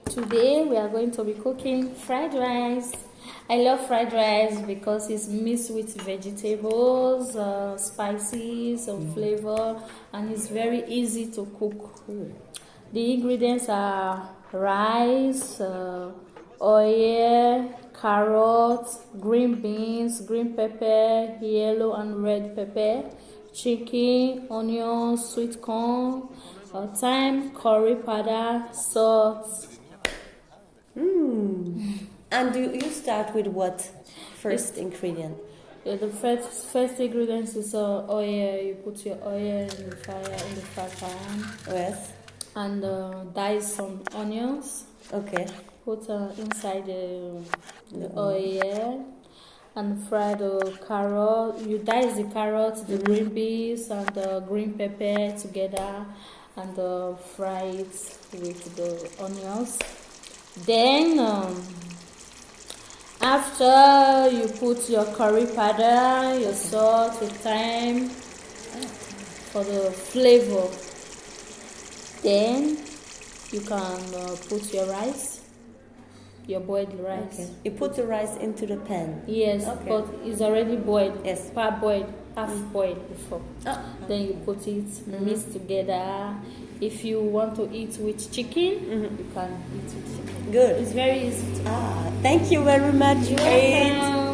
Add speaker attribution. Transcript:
Speaker 1: Today we are going to be cooking fried rice. I love fried rice because it's mixed with vegetables, spices, and flavor, and it's very easy to cook. The ingredients are rice, oil, carrots, green beans, green pepper, yellow and red pepper, chicken, onions, sweet corn, thyme, curry powder, salt.
Speaker 2: And you start with what first ingredient?
Speaker 1: The first ingredient is oil. You put your oil in the fry pan.
Speaker 2: Yes.
Speaker 1: And dice some onions.
Speaker 2: Okay.
Speaker 1: Put inside the oil and fry the carrot. You dice the carrots, the green beans, and the green pepper together, and fry it with the onions. Then after you put your curry powder, your salt, your thyme for the flavor. Then you can put your rice, your boiled rice.
Speaker 2: Okay. You put the rice into the pan.
Speaker 1: Yes,
Speaker 2: Okay.
Speaker 1: but it's already boiled.
Speaker 2: Yes.
Speaker 1: Parboiled, half boiled before. Then you put it, mix together. If you want to eat with chicken, you can eat with chicken.
Speaker 2: Good.
Speaker 1: It's very easy to
Speaker 2: Thank you very much, Kate.